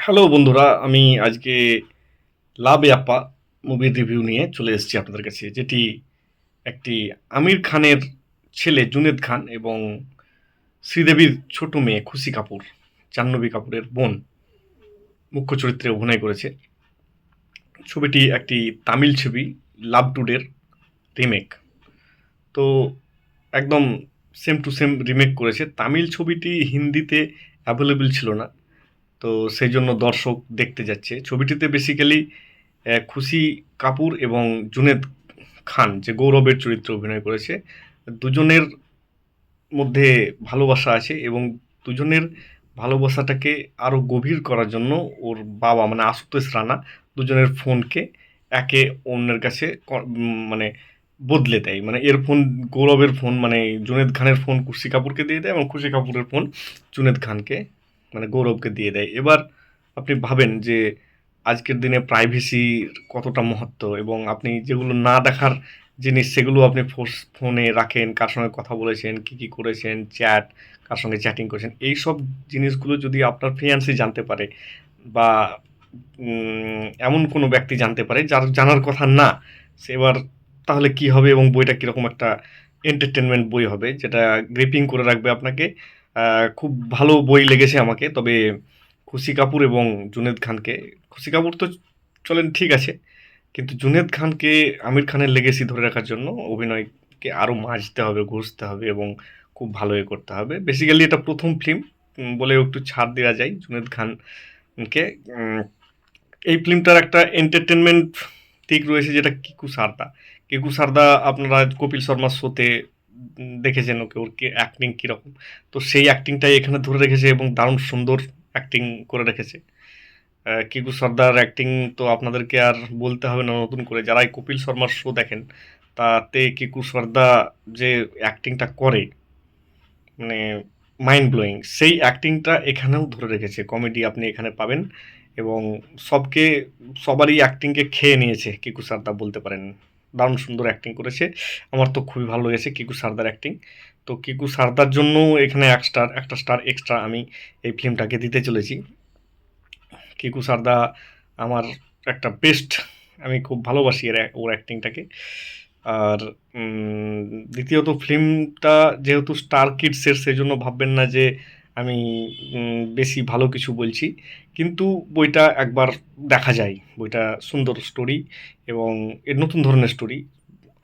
Hello বন্ধুরা, আমি আজকে লাভ ইয়াপ্পা মুভির রিভিউ নিয়ে চলে এসেছি আপনাদের কাছে, যেটি একটি আমির খানের ছেলে জুনেদ খান এবং শ্রীদেবীর ছোট মেয়ে খুশি কাপুর, জাহ্নবী কাপুরের বোন, মুখ্য চরিত্রে অভিনয় করেছে। ছবিটি একটি তামিল ছবি, লাভ টুডের রিমেক। তো একদম সেম টু সেম রিমেক করেছে। তামিল ছবিটি হিন্দিতে অ্যাভেলেবল ছিল না, তো সেই জন্য দর্শক দেখতে যাচ্ছে। ছবিটিতে বেসিক্যালি খুশি কাপুর এবং জুনেদ খান, যে গৌরবের চরিত্রে অভিনয় করেছে, দুজনের মধ্যে ভালোবাসা আছে এবং দুজনের ভালোবাসাটাকে আরও গভীর করার জন্য ওর বাবা মানে আশুতোষ রানা দুজনের ফোনকে একে অন্যের কাছে মানে বদলে দেয়। মানে এর ফোন গৌরবের ফোন, মানে জুনেদ খানের ফোন খুশি কাপুরকে দিয়ে দেয় এবং খুশি কাপুরের ফোন জুনেদ খানকে মানে গৌরবকে দিয়ে দেয়। এবার আপনি ভাবেন যে আজকের দিনে প্রাইভেসির কতটা মহত্ব, এবং আপনি যেগুলো না দেখার জিনিস সেগুলো আপনি ফোনে রাখেন, কার সঙ্গে কথা বলেছেন, কি করেছেন, চ্যাট, কার সঙ্গে চ্যাটিং করেছেন, এইসব জিনিসগুলো যদি আপনার ফিয়ান্সি জানতে পারে বা এমন কোনো ব্যক্তি জানতে পারে যার জানার কথা না, সে এবার তাহলে কি হবে এবং বইটা কীরকম একটা এন্টারটেনমেন্ট বই হবে, যেটা গ্রিপিং করে রাখবে আপনাকে। খুব ভালো বই লেগেছে আমাকে। তবে খুশি কাপুর এবং জুনেদ খানকে, খুশি কাপুর তো চলেন ঠিক আছে, কিন্তু জুনেদ খানকে আমির খানের লেগেসি ধরে রাখার জন্য অভিনয়কে আরও মাজতে হবে, ঘষতে হবে এবং খুব ভালো করতে হবে। বেসিক্যালি এটা প্রথম ফিল্ম বলে একটু ছাড় দেওয়া যায় জুনেদ খানকে। এই ফিল্মটার একটা এন্টারটেনমেন্ট দিক রয়েছে, যেটা কিকু সারদা। কিকু সারদা আপনারা কপিল শর্মার শোতে দেখেছেন, ওকে ওর অ্যাক্টিং কীরকম, তো সেই অ্যাক্টিংটাই এখানে ধরে রেখেছে এবং দারুণ সুন্দর অ্যাক্টিং করে রেখেছে। কিকু সর্দার অ্যাক্টিং তো আপনাদেরকে আর বলতে হবে না নতুন করে, যারাই কপিল শর্মার শো দেখেন তাতে কিকু সর্দা যে অ্যাক্টিংটা করে, মানে মাইন্ড ব্লোয়িং। সেই অ্যাক্টিংটা এখানেও ধরে রেখেছে। কমেডি আপনি এখানে পাবেন এবং সবারই অ্যাক্টিংকে খেয়ে নিয়েছে কিকু সারদা বলতে পারেন। দারুণ সুন্দর অ্যাক্টিং করেছে। আমার তো খুবই ভালো লেগেছে কিকু সারদার অ্যাক্টিং। তো কিকু সারদার জন্য এখানে একটা স্টার এক্সট্রা আমি এই ফিল্মটাকে দিতে চলেছি। কিকু সারদা আমার একটা বেস্ট, আমি খুব ভালোবাসি ওর অ্যাক্টিংটাকে। আর দ্বিতীয়ত ফিল্মটা যেহেতু স্টার কিডসের, সেই জন্য ভাববেন না যে আমি বেশি ভালো কিছু বলছি, কিন্তু বইটা একবার দেখা যায়। বইটা সুন্দর স্টোরি এবং এর নতুন ধরনের স্টোরি।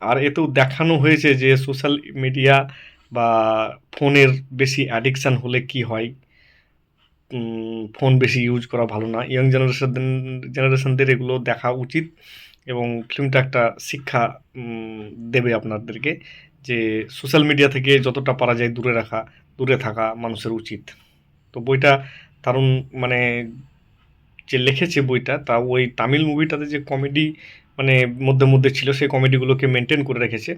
আর এতেও দেখানো হয়েছে যে সোশ্যাল মিডিয়া বা ফোনের বেশি অ্যাডিকশান হলে কি হয়। ফোন বেশি ইউজ করা ভালো না। ইয়ং জেনারেশনদের এগুলো দেখা উচিত এবং ফিল্মটা একটা শিক্ষা দেবে আপনাদেরকে যে সোশ্যাল মিডিয়া থেকে যতটা পারা যায় দূরে থাকা মানুষের উচিত। তো বইটা দারুণ, মানে যে লিখেছে বইটা, তা ওই তামিল মুভিটাতে যে কমেডি মানে মধ্যে ছিল, সেই কমেডিগুলোকে মেনটেন করে রেখেছে।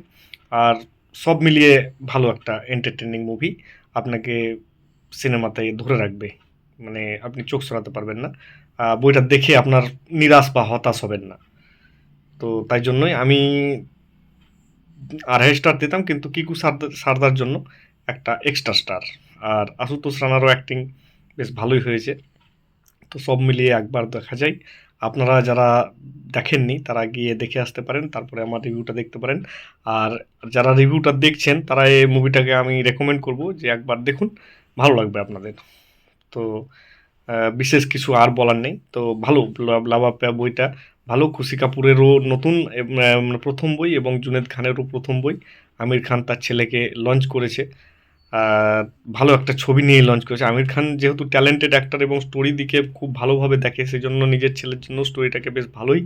আর সব মিলিয়ে ভালো একটা এন্টারটেইনিং মুভি, আপনাকে সিনেমাতে ধরে রাখবে। মানে আপনি চোখ সরাতে পারবেন না। বইটা দেখে আপনার নিরাশ বা হতাশ হবেন না। তো তাই জন্যই আমি 2.5 স্টার দিতাম, কিন্তু কিকু সারদার জন্য একটা এক্সট্রা স্টার। আর আশুতোষ রানারও অ্যাক্টিং বেশ ভালোই হয়েছে। তো সব মিলিয়ে একবার দেখা যায়। আপনারা যারা দেখেননি তারা গিয়ে দেখে আসতে পারেন, তারপরে আমার রিভিউটা দেখতে পারেন। আর যারা রিভিউটা দেখছেন তারা এই মুভিটাকে আমি রেকমেন্ড করব যে একবার দেখুন, ভালো লাগবে আপনাদের। তো বিশেষ কিছু আর বলার নেই। তো ভালো লাভ আপ্পা বইটা ভালো। খুশি কাপুরেরও নতুন মানে প্রথম বই এবং জুনেদ খানেরও প্রথম বই। আমির খান তার ছেলেকে লঞ্চ করেছে। ভালো একটা ছবি নিয়ে লঞ্চ করেছে। আমির খান যেহেতু ট্যালেন্টেড অ্যাক্টর এবং স্টোরি দিকে খুব ভালোভাবে দেখে, সেই জন্য নিজের ছেলের জন্য স্টোরিটাকে বেশ ভালোই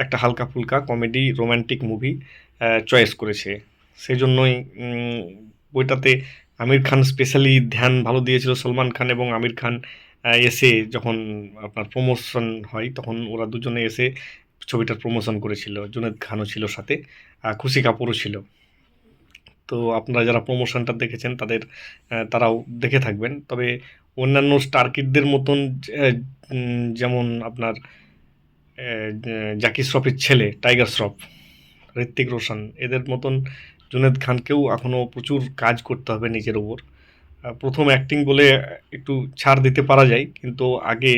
একটা হালকা ফুলকা কমেডি রোম্যান্টিক মুভি চয়েস করেছে। সেই জন্যই বইটাতে আমির খান স্পেশালি ধ্যান ভালো দিয়েছিল। সলমান খান এবং আমির খান এসে যখন আপনার প্রমোশন হয়, তখন ওরা দুজনে এসে ছবিটার প্রমোশন করেছিল। জুনেদ খানও ছিল সাথে, খুশি কাপুরও ছিল। তো আপনারা যারা প্রমোশনটা দেখেছেন তারাও দেখে থাকবেন। তবে অন্যান্য স্টার কিডদের মতন যেমন আপনার জ্যাকি শ্রফের ছেলে টাইগার শ্রফ, ঋত্বিক রোশন, এদের মতন জুনেদ খানকেও এখনও প্রচুর কাজ করতে হবে নিজের ওপর। প্রথম অ্যাক্টিং বলে একটু ছাড় দিতে পারা যায়, কিন্তু আগে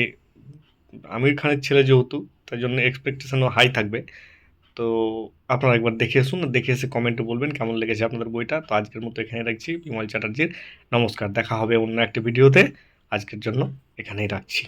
আমির খানের ছেলে যেহেতু, তাই জন্য এক্সপেকটেশনও হাই থাকবে। তো আপনারা একবার দেখে আসুন, দেখে এসে কমেন্টে বলবেন কেমন লেগেছে আপনাদের বইটা। তো আজকের মতো এখানে রাখছি। বিমল চ্যাটার্জির নমস্কার। দেখা হবে অন্য একটা ভিডিওতে। আজকের জন্য এখানেই রাখছি।